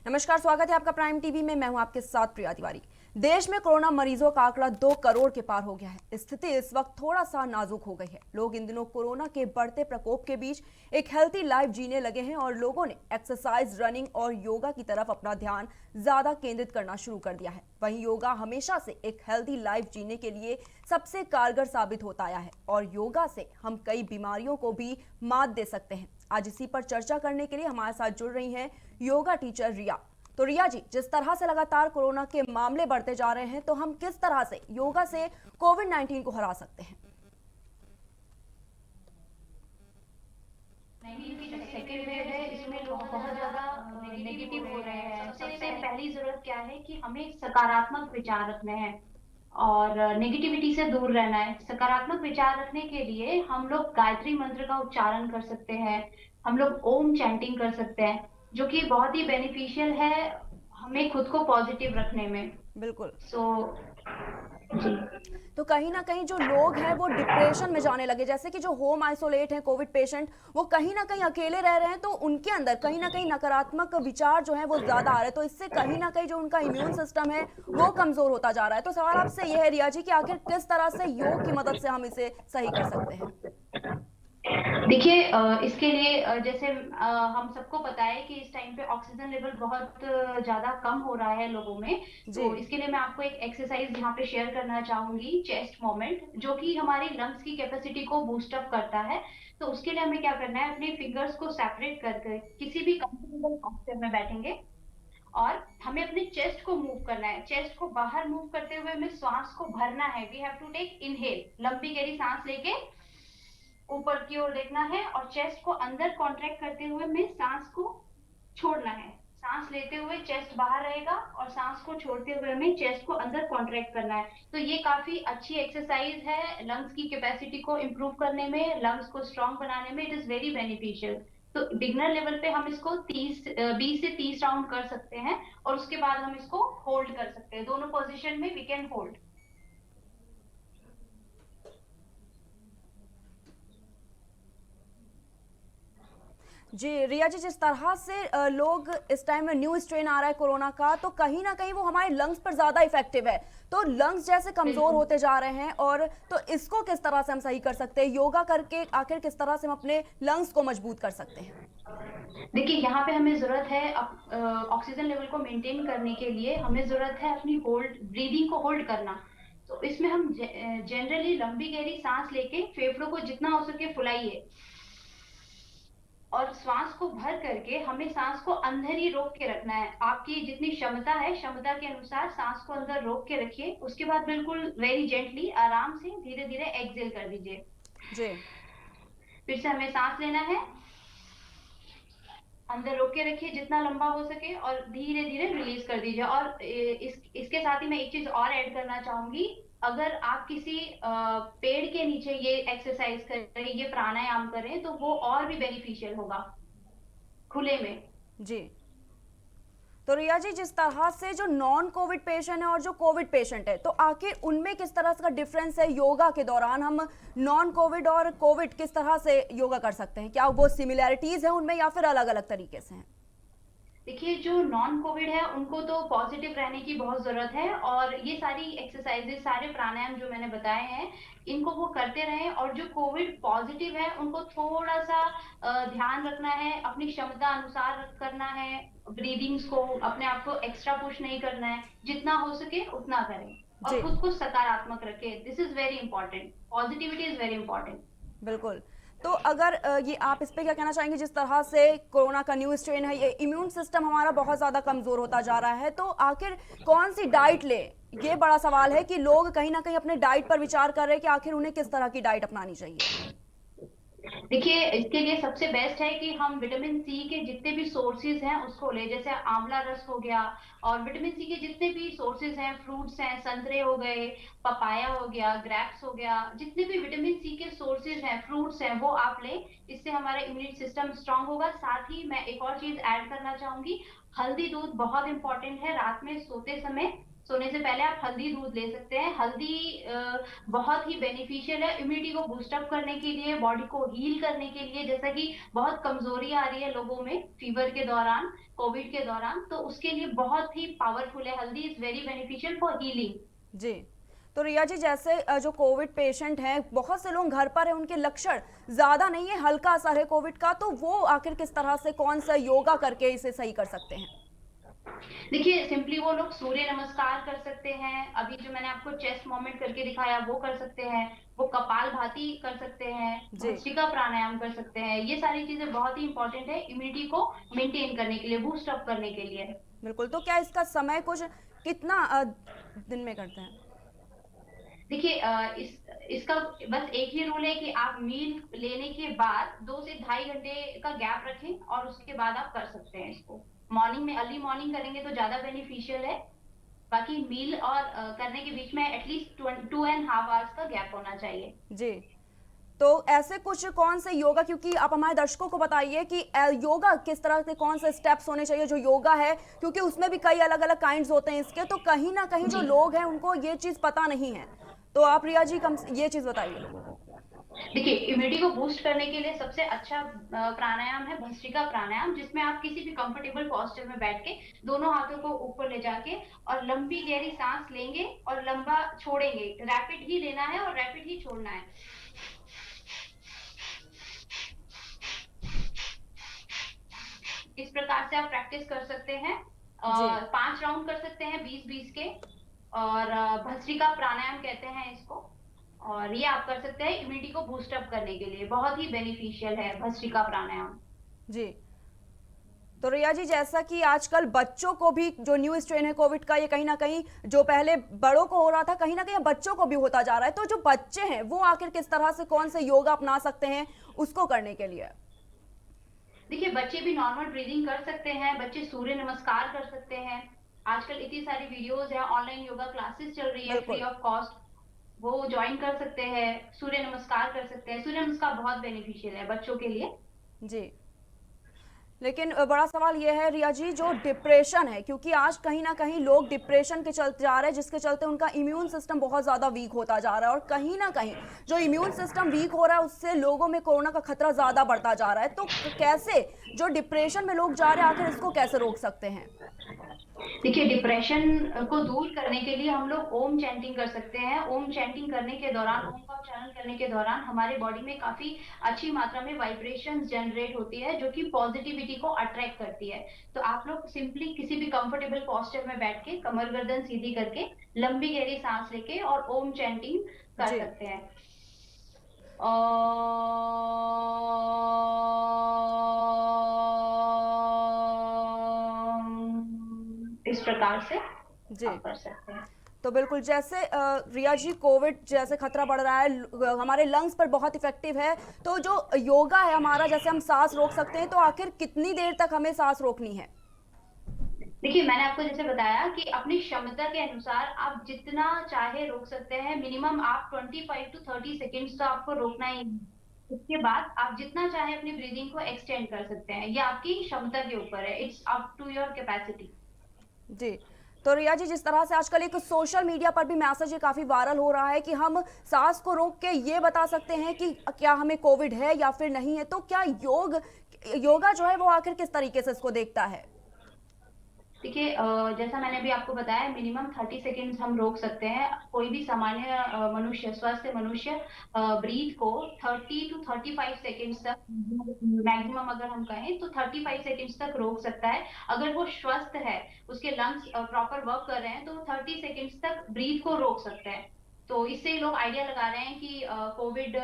नमस्कार, स्वागत है आपका प्राइम टीवी में। मैं हूं आपके साथ प्रिया तिवारी। देश में कोरोना मरीजों का आंकड़ा 2 करोड़ के पार हो गया है। स्थिति इस वक्त थोड़ा सा नाजुक हो गई है। लोग इन दिनों कोरोना के बढ़ते प्रकोप के बीच एक हेल्थी लाइफ जीने लगे हैं और लोगों ने एक्सरसाइज, रनिंग और योगा की तरफ अपना ध्यान ज्यादा केंद्रित करना शुरू कर दिया है। वहीं योगा हमेशा से एक हेल्थी लाइफ जीने के लिए सबसे कारगर साबित होता आया है और योगा से हम कई बीमारियों को भी मात दे सकते हैं। आज इसी पर चर्चा करने के लिए हमारे साथ जुड़ रही हैं योगा टीचर रिया। तो रिया जी, जिस तरह से लगातार कोरोना के मामले बढ़ते जा रहे हैं, तो हम किस तरह से योगा से कोविड-19 को हरा सकते हैं? सेकेंड वेव है, इसमें लोग बहुत ज्यादा नेगेटिव हो रहे हैं। सबसे पहली जरूरत क्या है कि हमें सकारात्मक विचार रखने हैं और नेगेटिविटी से दूर रहना है। सकारात्मक विचार रखने के लिए हम लोग गायत्री मंत्र का उच्चारण कर सकते हैं, हम लोग ओम चैंटिंग कर सकते हैं, जो कि बहुत ही बेनिफिशियल है हमें खुद को पॉजिटिव रखने में। बिल्कुल। सो जी। तो कहीं ना कहीं जो लोग हैं वो डिप्रेशन में जाने लगे, जैसे कि जो होम आइसोलेट हैं कोविड पेशेंट, वो कहीं ना कहीं अकेले रह रहे हैं, तो उनके अंदर कहीं ना कहीं नकारात्मक विचार जो है वो ज्यादा आ रहे हैं। तो इससे कहीं ना कहीं जो उनका इम्यून सिस्टम है वो कमजोर होता जा रहा है। तो सवाल आपसे यह है रिया जी कि आखिर किस तरह से योग की मदद से हम इसे सही कर सकते हैं? देखिए, इसके लिए जैसे हम सबको पता है कि इस टाइम पे ऑक्सीजन लेवल बहुत ज्यादा कम हो रहा है लोगों में। जी। तो इसके लिए मैं आपको एक एक्सरसाइज यहाँ पे शेयर करना चाहूंगी, चेस्ट मोमेंट, जो कि हमारी लंग्स की कैपेसिटी को बूस्ट अप करता है। तो उसके लिए हमें क्या करना है, अपने फिंगर्स को सेपरेट करके किसी भी कंफर्टेबल पोस्चर में बैठेंगे और हमें अपने चेस्ट को मूव करना है। चेस्ट को बाहर मूव करते हुए हमें श्वास को भरना है। We have to take inhale, लंबी गहरी सांस लेके ऊपर की ओर देखना है और चेस्ट को अंदर कॉन्ट्रैक्ट करते हुए में सांस को छोड़ना है। सांस लेते हुए चेस्ट बाहर रहेगा और सांस को छोड़ते हुए में चेस्ट को अंदर कॉन्ट्रैक्ट करना है। तो ये काफी अच्छी एक्सरसाइज है लंग्स की कैपेसिटी को इम्प्रूव करने में, लंग्स को स्ट्रांग बनाने में। It is very beneficial. तो बिगनर लेवल पे हम इसको 20 से 30 राउंड कर सकते हैं और उसके बाद हम इसको होल्ड कर सकते हैं। दोनों पोजिशन में वी कैन होल्ड। जी रिया जी, जिस तरह से लोग इस टाइम में न्यू स्ट्रेन आ रहा है कोरोना का, तो कहीं ना कहीं वो हमारे लंग्स पर ज्यादा इफेक्टिव है। तो लंग्स जैसे कमजोर बिल्कुल। होते जा रहे हैं, और तो इसको किस तरह से हम सही कर सकते हैं? योगा करके आखिर किस तरह से हम अपने लंग्स को मजबूत कर सकते हैं? देखिए, यहाँ पे हमें जरूरत है ऑक्सीजन लेवल को मेंटेन करने के लिए हमें जरूरत है अपनी होल्ड ब्रीदिंग को होल्ड करना। तो इसमें हम जनरली लंबी गहरी सांस लेके फेफड़ों को जितना हो सके फुलाइए और श्वास को भर करके हमें सांस को अंदर ही रोक के रखना है। आपकी जितनी क्षमता है, क्षमता के अनुसार सांस को अंदर रोक के रखिए। उसके बाद बिल्कुल वेरी जेंटली, आराम से धीरे धीरे एक्सेल कर दीजिए। जी। फिर से हमें सांस लेना है, अंदर रोक के रखिए जितना लंबा हो सके और धीरे धीरे रिलीज कर दीजिए। और इसके साथ ही मैं एक चीज और ऐड करना चाहूंगी। अगर आप किसी पेड़ के नीचे ये एक्सरसाइज करें, ये प्राणायाम करें, तो वो और भी बेनिफिशियल होगा खुले में। जी। तो रिया जी, जिस तरह से जो नॉन कोविड पेशेंट है और जो कोविड पेशेंट है, तो आखिर उनमें किस तरह का डिफरेंस है? योगा के दौरान हम नॉन कोविड और कोविड किस तरह से योगा कर सकते हैं? क्या वो सिमिलैरिटीज है उनमें या फिर अलग अलग तरीके से हैं? देखिए, जो नॉन कोविड है उनको तो पॉजिटिव रहने की बहुत जरूरत है और ये सारी एक्सरसाइजेस, सारे प्राणायाम जो मैंने बताए हैं, इनको वो करते रहें। और जो कोविड पॉजिटिव है उनको थोड़ा सा ध्यान रखना है, अपनी क्षमता अनुसार करना है। ब्रीदिंग्स को, अपने आप को एक्स्ट्रा पुश नहीं करना है, जितना हो सके उतना करें और जी। खुद को सकारात्मक रखें। This is very important, positivity is very important. बिल्कुल। तो अगर ये आप इस पे क्या कहना चाहेंगे, जिस तरह से कोरोना का न्यू स्ट्रेन है, ये इम्यून सिस्टम हमारा बहुत ज़्यादा कमज़ोर होता जा रहा है, तो आखिर कौन सी डाइट ले? ये बड़ा सवाल है कि लोग कहीं ना कहीं अपने डाइट पर विचार कर रहे हैं कि आखिर उन्हें किस तरह की डाइट अपनानी चाहिए। देखिए, इसके लिए सबसे बेस्ट है कि हम विटामिन सी के जितने भी सोर्सेज हैं उसको ले। जैसे आंवला रस हो गया, और विटामिन सी के जितने भी सोर्सेज हैं, फ्रूट्स हैं, संतरे हो गए, पपाया हो गया, ग्रेप्स हो गया, जितने भी विटामिन सी के सोर्सेज हैं, फ्रूट्स हैं, वो आप लें। इससे हमारा इम्यून सिस्टम स्ट्रांग होगा। साथ ही मैं एक और चीज ऐड करना चाहूंगी, हल्दी दूध बहुत इंपॉर्टेंट है रात में सोते समय। सोने से पहले आप हल्दी दूध ले सकते हैं। हल्दी बहुत ही बेनिफिशियल है इम्यूनिटी को बूस्ट अप करने के लिए, बॉडी को हील करने के लिए। जैसा कि बहुत कमजोरी आ रही है लोगों में फीवर के दौरान, कोविड के दौरान, तो उसके लिए बहुत ही पावरफुल है। Haldi is very beneficial for healing. जी। तो रिया जी, जैसे जो कोविड पेशेंट हैं, बहुत से लोग घर पर हैं, उनके लक्षण ज़्यादा नहीं है, हल्का असर है कोविड का, तो वो आखिर किस तरह से, कौन सा योगा करके इसे सही कर सकते हैं? देखिए, सिंपली वो लोग सूर्य नमस्कार कर सकते हैं। अभी जो मैंने आपको चेस्ट मूवमेंट करके दिखाया वो कर सकते हैं। वो कपाल भाती कर सकते हैं, जी। भस्त्रिका प्राणायाम कर सकते हैं। ये सारी चीजें बहुत ही इंपॉर्टेंट है इम्यूनिटी को मेंटेन करने के लिए, बूस्ट अप करने के लिए। बिल्कुल। तो क्या इसका समय कुछ कितना दिन में करते हैं? देखिए, इसका बस एक ही रूल है कि आप मील लेने के बाद 2 से ढाई घंटे का गैप रखें और उसके बाद आप कर सकते हैं इसको। मॉर्निंग में, अर्ली मॉर्निंग करेंगे तो ज्यादा बेनिफिशियल है। बाकी मील और करने के बीच में एटलीस्ट 2.5 आवर्स का गैप होना चाहिए। जी। तो ऐसे कुछ कौन से योगा, क्योंकि आप हमारे दर्शकों को बताइए कि योगा किस तरह के, कौन से स्टेप्स होने चाहिए जो योगा है, क्योंकि उसमें भी कई अलग अलग काइंड्स होते हैं इसके, तो कहीं ना कहीं जो जी, लोग हैं उनको ये चीज़ पता नहीं है। तो आप रिया जी कम ये चीज़ बताइए लोगों को। देखिए, इम्यूनिटी को बूस्ट करने के लिए सबसे अच्छा प्राणायाम है भस्त्रिका प्राणायाम, जिसमें आप किसी भी कंफर्टेबल पोस्चर में बैठ के दोनों हाथों को ऊपर ले जाके और लंबी गहरी सांस लेंगे और लंबा छोड़ेंगे। रैपिड ही लेना है और रैपिड ही छोड़ना है। इस प्रकार से आप प्रैक्टिस कर सकते हैं। जी। 5 राउंड कर सकते हैं 20-20 के। और भस्त्रिका प्राणायाम कहते हैं इसको। और ये आप कर सकते हैं इम्यूनिटी को बूस्ट अप करने के लिए, बहुत ही बेनिफिशियल है भस्त्रिका प्राणायाम। जी। तो रिया जी, जैसा कि आजकल बच्चों को भी जो न्यू स्ट्रेन है कोविड का, ये कहीं ना कहीं जो पहले बड़ों को हो रहा था, कहीं ना कहीं बच्चों को भी होता जा रहा है, तो जो बच्चे हैं वो आखिर किस तरह से, कौन से योगा अपना सकते हैं उसको करने के लिए? देखिए, बच्चे भी नॉर्मल ब्रीदिंग कर सकते हैं, बच्चे सूर्य नमस्कार कर सकते हैं। आजकल इतनी सारी वीडियोस है, ऑनलाइन योगा क्लासेस चल रही है फ्री बिल्कुल। Of cost. वो ज्वाइन कर सकते हैं, सूर्य नमस्कार कर सकते हैं। सूर्य नमस्कार बहुत बेनिफिशियल है बच्चों के लिए। जी। लेकिन बड़ा सवाल यह है रिया जी, जो डिप्रेशन है, क्योंकि आज कहीं ना कहीं लोग डिप्रेशन के चलते जा रहे हैं, जिसके चलते उनका इम्यून सिस्टम बहुत ज़्यादा वीक होता जा रहा है, और कहीं ना कहीं जो इम्यून सिस्टम वीक हो रहा है उससे लोगों में कोरोना का खतरा ज़्यादा बढ़ता जा रहा है। तो कैसे जो डिप्रेशन में लोग जा रहे हैं, आखिर इसको कैसे रोक सकते हैं? देखिए, डिप्रेशन को दूर करने के लिए हम लोग ओम चैंटिंग कर सकते हैं। ओम चैंटिंग करने के दौरान, ओम का उच्चारण करने के दौरान हमारे बॉडी में काफी अच्छी मात्रा में वाइब्रेशंस जनरेट होती है, जो कि पॉजिटिविटी को अट्रैक्ट करती है। तो आप लोग सिंपली किसी भी कंफर्टेबल पोस्चर में बैठ के, कमर गर्दन सीधी करके, लंबी गहरी सांस लेके और ओम चैंटिंग कर जी। सकते हैं। इस प्रकार से जी। आप कर सकते हैं। तो बिल्कुल, जैसे रिया जी, कोविड जैसे खतरा बढ़ रहा है, हमारे लंग्स पर बहुत इफेक्टिव है, तो जो योगा है हमारा, जैसे हम सांस रोक सकते हैं, तो आखिर कितनी देर तक हमें सांस रोकनी है? देखिए, मैंने आपको जैसे बताया कि अपनी क्षमता के अनुसार आप जितना चाहे रोक सकते हैं। मिनिमम आप 25 to 30 सेकेंड्स तो आपको रोकना ही है। उसके बाद आप जितना चाहे अपनी ब्रीदिंग को एक्सटेंड कर सकते हैं। ये आपकी क्षमता के ऊपर है, it's up to your capacity. जी। तो रिया जी, जिस तरह से आजकल एक सोशल मीडिया पर भी मैसेज ये काफी वायरल हो रहा है कि हम सांस को रोक के ये बता सकते हैं कि क्या हमें कोविड है या फिर नहीं है, तो क्या योगा जो है वो आखिर किस तरीके से इसको देखता है? देखिए, जैसा मैंने भी आपको बताया, मिनिमम 30 सेकेंड्स हम रोक सकते हैं। कोई भी सामान्य मनुष्य, स्वस्थ मनुष्य ब्रीथ को 30 to 35 सेकेंड्स तक, मैक्सिमम अगर हम कहें तो 35 सेकेंड्स तक रोक सकता है। अगर वो स्वस्थ है, उसके लंग्स प्रॉपर वर्क कर रहे हैं, तो 30 सेकेंड्स तक ब्रीथ को रोक सकते हैं। तो इससे लोग आइडिया लगा रहे हैं कि कोविड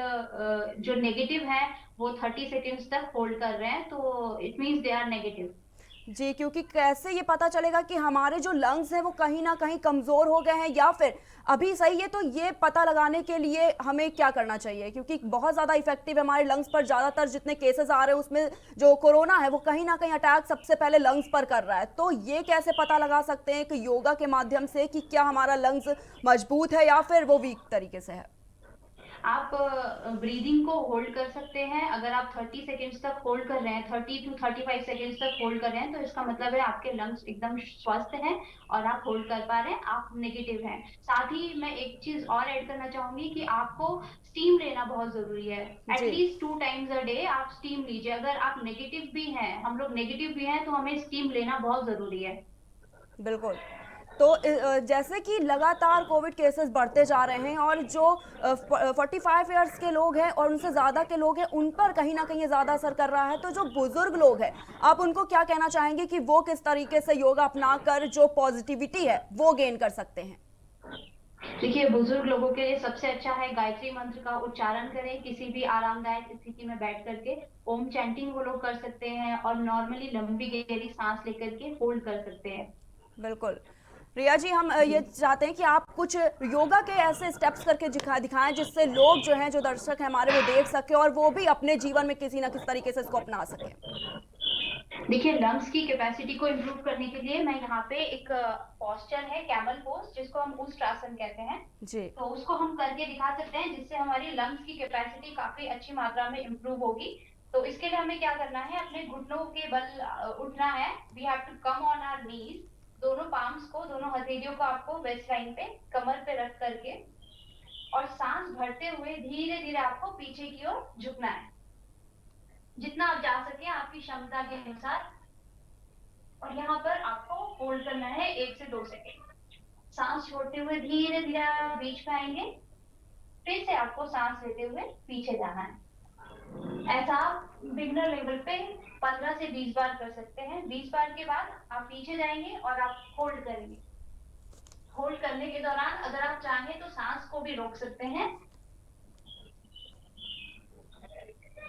जो नेगेटिव है वो 30 सेकेंड्स तक होल्ड कर रहे हैं, तो it means they are negative. जी, क्योंकि कैसे ये पता चलेगा कि हमारे जो लंग्स हैं वो कहीं ना कहीं कमज़ोर हो गए हैं या फिर अभी सही है, तो ये पता लगाने के लिए हमें क्या करना चाहिए? क्योंकि बहुत ज़्यादा इफेक्टिव है हमारे लंग्स पर, ज़्यादातर जितने केसेस आ रहे हैं उसमें जो कोरोना है वो कहीं ना कहीं अटैक सबसे पहले लंग्स पर कर रहा है। तो ये कैसे पता लगा सकते हैं कि योगा के माध्यम से कि क्या हमारा लंग्स मजबूत है या फिर वो वीक तरीके से है? आप ब्रीदिंग को होल्ड कर सकते हैं। अगर आप 30 सेकेंड्स तक होल्ड कर रहे हैं, 30 टू 35 सेकेंड्स तक होल्ड कर रहे हैं, तो इसका मतलब है आपके लंग्स एकदम स्वस्थ हैं और आप होल्ड कर पा रहे हैं, आप नेगेटिव हैं। साथ ही मैं एक चीज और ऐड करना चाहूंगी कि आपको स्टीम लेना बहुत जरूरी है। जी एटलीस्ट 2 टाइम्स अ डे आप स्टीम लीजिए। अगर आप नेगेटिव भी हैं, हम लोग नेगेटिव भी हैं, तो हमें स्टीम लेना बहुत जरूरी है। बिल्कुल। तो जैसे कि लगातार कोविड केसेस बढ़ते जा रहे हैं और जो 45 ईयर्स के लोग हैं और उनसे ज़्यादा के लोग हैं उन पर कहीं ना कहीं ज़्यादा असर कर रहा है, तो जो बुजुर्ग लोग हैं आप उनको क्या कहना चाहेंगे कि वो किस तरीके से योगा अपनाकर जो पॉजिटिविटी है वो गेन कर सकते हैं? देखिए, बुजुर्ग लोगों के लिए सबसे अच्छा है गायत्री मंत्र का उच्चारण करें किसी भी आरामदायक स्थिति में बैठ करके। ओम चैंटिंग वो लोग कर सकते हैं और नॉर्मली लंबी गहरी सांस लेकर के होल्ड कर सकते हैं। बिल्कुल। रिया जी, हम ये जी। चाहते हैं कि आप कुछ योगा के ऐसे स्टेप्स करके दिखाएं जिससे लोग जो हैं, जो दर्शक हैं हमारे, वो देख सके और वो भी अपने जीवन में किसी ना किसी तरीके से इसको अपना सके। देखिए, लंग्स की कैपेसिटी को इम्प्रूव करने के लिए मैं यहाँ पे एक पोस्चर है कैमल पोज, जिसको हम उष्ट्रासन कहते हैं। जी तो उसको हम करके दिखा सकते हैं, जिससे हमारी लंग्स की कैपेसिटी काफी अच्छी मात्रा में इम्प्रूव होगी। तो इसके लिए हमें क्या करना है, अपने घुटनों के बल उठना है। We have to come on our knees. दोनों पाम्स को, दोनों हथेलियों को आपको वेस्ट लाइन पे, कमर पे रख करके, और सांस भरते हुए धीरे धीरे आपको पीछे की ओर झुकना है, जितना आप जा सके आपकी क्षमता के अनुसार। और यहाँ पर आपको होल्ड करना है 1 से 2 सेकेंड। सांस छोड़ते हुए धीरे धीरे आप बीच में आएंगे, फिर से आपको सांस लेते हुए पीछे जाना है। ऐसा आप बिगनर लेवल पे 15 से 20 बार कर सकते हैं। 20 बार के बाद आप पीछे जाएंगे और आप होल्ड करेंगे। होल्ड करने के दौरान अगर आप चाहें तो सांस को भी रोक सकते हैं।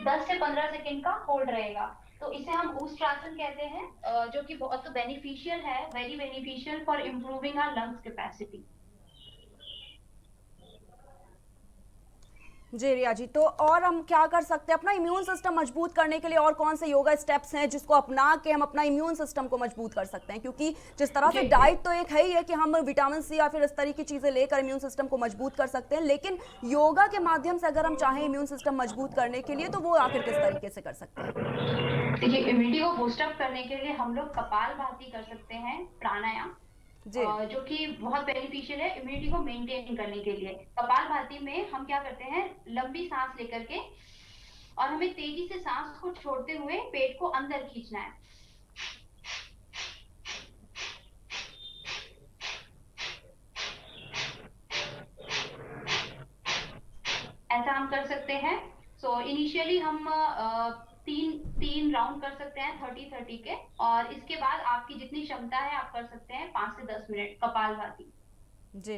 10 से 15 सेकेंड का होल्ड रहेगा। तो इसे हम उष्ट्रासन कहते हैं, जो कि बहुत बेनिफिशियल है, very beneficial for improving our lungs capacity. जी रिया जी, तो और हम क्या कर सकते हैं अपना इम्यून सिस्टम मजबूत करने के लिए? और कौन से योगा स्टेप्स हैं जिसको अपना के हम अपना इम्यून सिस्टम को मजबूत कर सकते हैं? क्योंकि जिस तरह से डाइट तो एक है ही है कि हम विटामिन सी या फिर इस तरह की चीज़ें लेकर इम्यून सिस्टम को मजबूत कर सकते हैं, लेकिन योगा के माध्यम से अगर हम चाहें इम्यून सिस्टम मजबूत करने के लिए, तो वो आखिर किस तरीके से कर सकते हैं? देखिए, इम्यूनिटी को बूस्ट अप करने के लिए हम लोग कपालभाति कर सकते हैं, प्राणायाम, जी जो कि बहुत बेनिफिशियल है इम्यूनिटी को मेंटेन करने के लिए। कपालभाति में हम क्या करते हैं, लंबी सांस लेकर के, और हमें तेजी से सांस को छोड़ते हुए पेट को अंदर खींचना है। ऐसा हम कर सकते हैं। सो इनिशियली हम तीन तीन राउंड कर सकते हैं 30-30 के, और इसके बाद आपकी जितनी क्षमता है आप कर सकते हैं 5 से 10 मिनट कपालभाति। जी।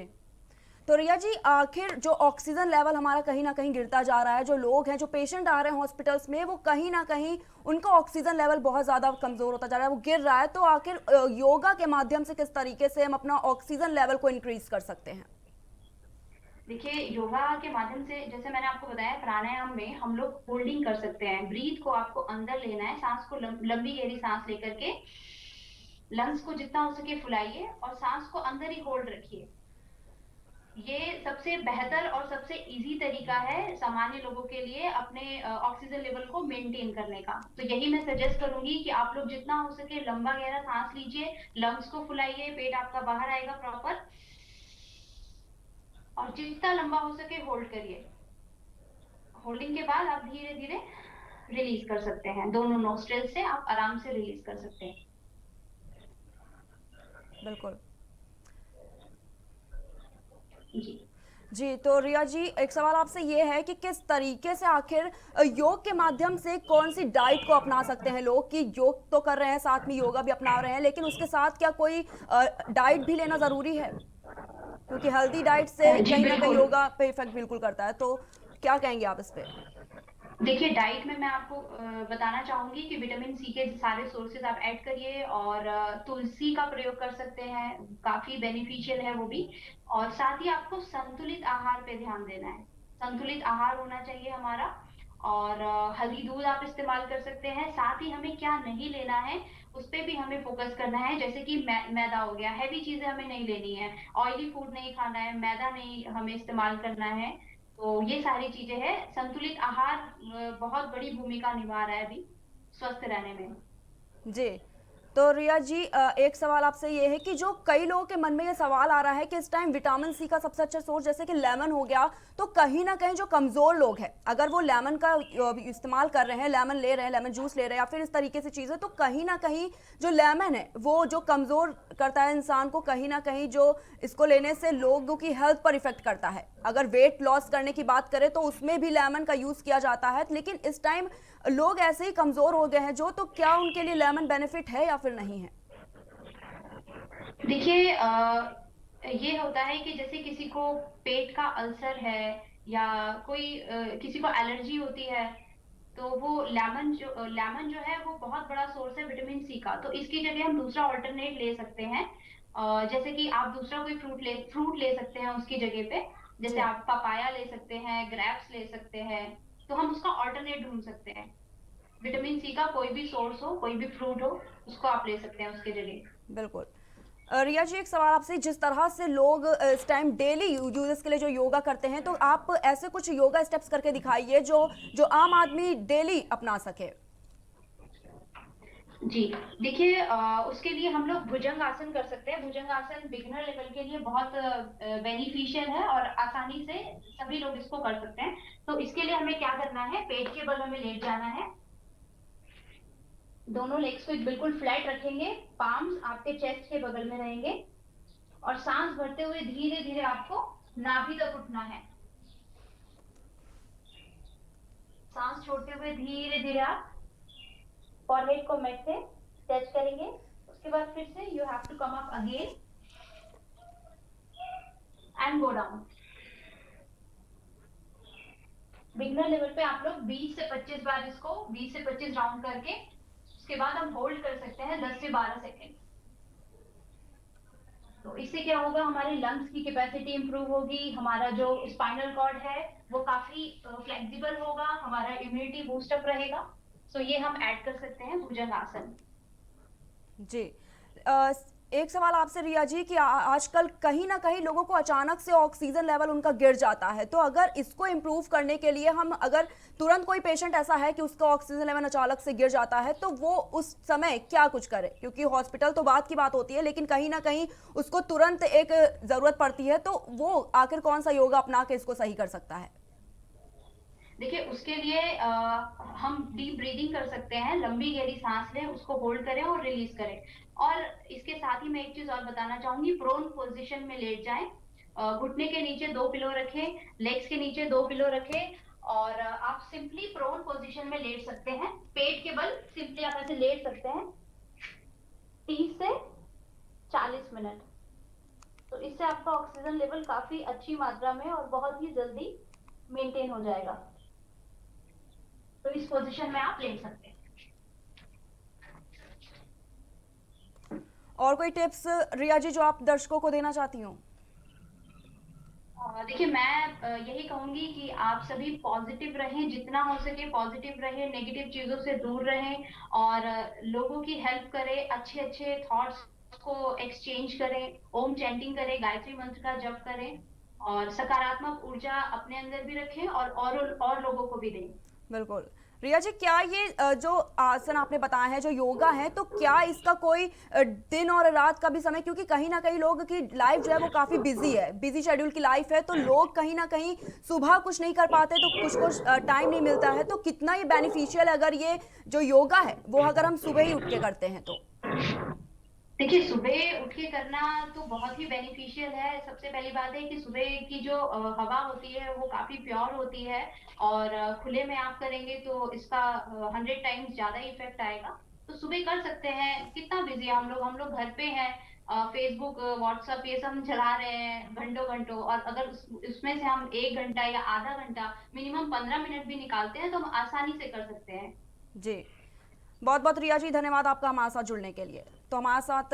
तो रिया जी, आखिर जो ऑक्सीजन लेवल हमारा कहीं ना कहीं गिरता जा रहा है, जो लोग हैं, जो पेशेंट आ रहे हैं हॉस्पिटल्स में, वो कहीं ना कहीं उनका ऑक्सीजन लेवल बहुत ज़्यादा कमज़ोर होता जा रहा है, वो गिर रहा है, तो आखिर योगा के माध्यम से किस तरीके से हम अपना ऑक्सीजन लेवल को इंक्रीज कर सकते हैं? देखिए, योगा के माध्यम से, जैसे मैंने आपको बताया, प्राणायाम में हम लोग होल्डिंग कर सकते हैं। ब्रीथ को आपको अंदर लेना है, सांस को लंबी गहरी सांस लेकर के लंग्स को जितना हो सके फुलाइए और सांस को अंदर ही होल्ड रखिए। ये सबसे बेहतर और सबसे इजी तरीका है सामान्य लोगों के लिए अपने ऑक्सीजन लेवल को मेंटेन करने का। तो यही मैं सजेस्ट करूंगी कि आप लोग जितना हो सके लंबा गहरा सांस लीजिए, लंग्स को फुलाइए, पेट आपका बाहर आएगा प्रॉपर, और जितना लंबा हो सके होल्ड करिए। होल्डिंग के बाद आप धीरे धीरे रिलीज कर सकते हैं। दोनों नोस्ट्रिल से आप आराम से रिलीज कर सकते हैं। बिल्कुल। जी। जी, तो रिया जी, एक सवाल आपसे ये है कि किस तरीके से आखिर योग के माध्यम से कौन सी डाइट को अपना सकते हैं लोग? कि योग तो कर रहे हैं, साथ में योगा भी अपना रहे हैं, लेकिन उसके साथ क्या कोई डाइट भी लेना ज़रूरी है? क्योंकि हेल्दी डाइट से जी कहीं ना कहीं बिल्कुल। योगा पे इफेक्ट बिल्कुल करता है, तो क्या कहेंगे आप इस पे? देखिए, डाइट में मैं आपको बताना चाहूंगी कि विटामिन सी के सारे सोर्सेज आप ऐड करिए, और तुलसी का प्रयोग कर सकते हैं, काफी बेनिफिशियल है वो भी। और साथ ही आपको संतुलित आहार पे ध्यान देना है। संतुलित आहार होना चाहिए हमारा। और हल्दी दूध आप इस्तेमाल कर सकते हैं। साथ ही हमें क्या नहीं लेना है उस पे भी हमें फोकस करना है, जैसे कि मैदा हो गया, हैवी चीजें हमें नहीं लेनी है, ऑयली फूड नहीं खाना है, मैदा नहीं हमें इस्तेमाल करना है। तो ये सारी चीजें हैं। संतुलित आहार बहुत बड़ी भूमिका निभा रहा है अभी स्वस्थ रहने में। जी। तो रिया जी, एक सवाल आपसे ये है कि जो कई लोगों के मन में ये सवाल आ रहा है कि इस टाइम विटामिन सी का सबसे अच्छा सोर्स जैसे कि लेमन हो गया, तो कहीं ना कहीं जो कमजोर लोग हैं अगर वो लेमन का इस्तेमाल कर रहे हैं, लेमन ले रहे हैं, लेमन जूस ले रहे हैं या फिर इस तरीके से चीजें, तो कहीं ना कहीं जो लेमन है वो जो कमजोर करता है इंसान को, कहीं ना कहीं जो इसको लेने से लोगों की हेल्थ पर इफेक्ट करता है। अगर वेट लॉस करने की बात करें तो उसमें भी लेमन का यूज किया जाता है, लेकिन इस टाइम लोग ऐसे ही कमजोर हो गए हैं जो, तो क्या उनके लिए लेमन बेनिफिट है या फिर नहीं है? देखिए ये होता है कि जैसे किसी को पेट का अल्सर है या कोई किसी को एलर्जी होती है, तो वो लेमन जो है वो बहुत बड़ा सोर्स है विटामिन सी का। तो इसकी जगह हम दूसरा ऑल्टरनेट ले सकते हैं। जैसे कि आप दूसरा कोई फ्रूट ले सकते हैं उसकी जगह पे। जैसे जी, आप पपाया ले सकते हैं, ग्रेप्स ले सकते हैं। तो हम उसका ऑल्टरनेट ढूंढ सकते हैं। विटामिन सी का कोई भी सोर्स हो, कोई भी फ्रूट हो, उसको आप ले सकते हैं उसके जगह। बिल्कुल। रिया जी, एक सवाल आपसे, जिस तरह से लोग इस टाइम डेली यूजेस के लिए जो योगा करते हैं, तो आप ऐसे कुछ योगा स्टेप्स करके दिखाइए जो जो आम आदमी डेली अपना सके। जी, देखिए उसके लिए हम लोग भुजंग आसन कर सकते हैं। भुजंग आसन बिगिनर लेवल के लिए बहुत बेनिफिशियल है और आसानी से सभी लोग इसको कर सकते हैं। तो इसके लिए हमें क्या करना है, पेट के बल हमें लेट जाना है। दोनों लेग्स को बिल्कुल फ्लैट रखेंगे, पाम्स आपके चेस्ट के बगल में रहेंगे और सांस भरते हुए धीरे धीरे आपको नाभि तक उठना है। सांस छोड़ते हुए धीरे धीरे आप फॉरहेड को मेट से टच करेंगे। उसके बाद फिर से you have to come up again and go down. Beginner level पे आप लोग 20 से 25 बार इसको 20 से 25 राउंड करके उसके बाद हम होल्ड कर सकते हैं 10 से 12 सेकेंड। तो इससे क्या होगा, हमारे लंग्स की कैपेसिटी इंप्रूव होगी, हमारा जो स्पाइनल कॉर्ड है वो काफी फ्लेक्सिबल होगा, हमारा इम्यूनिटी बूस्टअप रहेगा। सो ये हम ऐड कर सकते हैं भुजंग आसन। जी। अ, एक सवाल आपसे रिया जी कि आजकल कहीं ना कहीं लोगों को अचानक से ऑक्सीजन लेवल उनका गिर जाता है, तो अगर इसको इम्प्रूव करने के लिए हम अगर तुरंत कोई पेशेंट ऐसा है कि उसका ऑक्सीजन लेवल अचानक से गिर जाता है, तो वो उस समय क्या कुछ करे? क्योंकि हॉस्पिटल तो बात की बात होती है, लेकिन कहीं ना कहीं उसको तुरंत एक जरूरत पड़ती है, तो वो आखिर कौन सा योगा अपना के इसको सही कर सकता है? देखिए उसके लिए हम डीप ब्रीदिंग कर सकते हैं, लंबी गहरी सांस लें, उसको होल्ड करें और रिलीज करें। और इसके साथ ही मैं एक चीज और बताना चाहूंगी, प्रोन पोजीशन में लेट जाएं। घुटने के नीचे 2 पिलो रखें, लेग्स के नीचे 2 पिलो रखें और आप सिंपली प्रोन पोजीशन में लेट सकते हैं। पेट के बल सिंपली आप ऐसे लेट सकते हैं 30 से 40 मिनट। तो इससे आपका ऑक्सीजन लेवल काफी अच्छी मात्रा में और बहुत ही जल्दी मेंटेन हो जाएगा। तो इस पोजीशन में आप लेट सकते हैं। और कोई टिप्स रिया जी जो आप दर्शकों को देना चाहती हो? देखिए मैं यही कहूंगी कि आप सभी पॉजिटिव रहें, जितना हो सके पॉजिटिव रहें, नेगेटिव चीजों से दूर रहें और लोगों की हेल्प करें, अच्छे अच्छे थॉट्स को एक्सचेंज करें, ओम चैंटिंग करें, गायत्री मंत्र का जप करें और सकारात्मक ऊर्जा अपने अंदर भी रखें और लोगों को भी दें। बिल्कुल। रिया जी, क्या ये जो आसन आपने बताया है, जो योगा है, तो क्या इसका कोई दिन और रात का भी समय, क्योंकि कहीं ना कहीं लोग की लाइफ जो है वो काफी बिजी है, बिजी शेड्यूल की लाइफ है, तो लोग कहीं ना कहीं सुबह कुछ नहीं कर पाते, तो कुछ को टाइम नहीं मिलता है, तो कितना ये बेनिफिशियल है अगर ये जो योगा है वो अगर हम सुबह ही उठ के करते हैं तो? देखिए सुबह उठ के करना तो बहुत ही बेनिफिशियल है। सबसे पहली बात है कि सुबह की जो हवा होती है वो काफी प्योर होती है और खुले में आप करेंगे तो इसका 100 टाइम्स ज्यादा इफेक्ट आएगा। तो सुबह कर सकते हैं। कितना बिजी है हम लोग घर पे हैं, फेसबुक व्हाट्सएप ये सब हम चला रहे हैं घंटों घंटों, और अगर उसमें से हम 1 घंटा या आधा घंटा मिनिमम 15 मिनट भी निकालते हैं तो हम आसानी से कर सकते हैं। जी। बहुत बहुत रिया जी धन्यवाद आपका हमारे साथ जुड़ने के लिए। तो हमारे साथ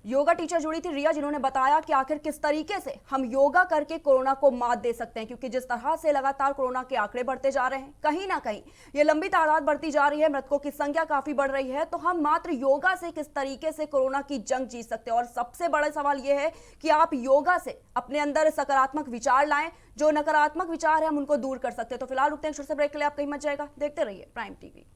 योगा टीचर जुड़ी थी रिया, जिन्होंने बताया कि आखिर किस तरीके से हम योगा करके कोरोना को मात दे सकते हैं, क्योंकि जिस तरह से लगातार कोरोना के आंकड़े बढ़ते जा रहे हैं, कहीं ना कहीं ये लंबी तादाद बढ़ती जा रही है, मृतकों की संख्या काफी बढ़ रही है, तो हम मात्र योगा से किस तरीके से कोरोना की जंग जीत सकते हैं। और सबसे बड़ा सवाल यह है कि आप योगा से अपने अंदर सकारात्मक विचार लाएं, जो नकारात्मक विचार है हम उनको दूर कर सकते हैं। तो फिलहाल रुकते हैं छोटे से ब्रेक के लिए, आप कहीं मत जाएगा, देखते रहिए प्राइम टीवी।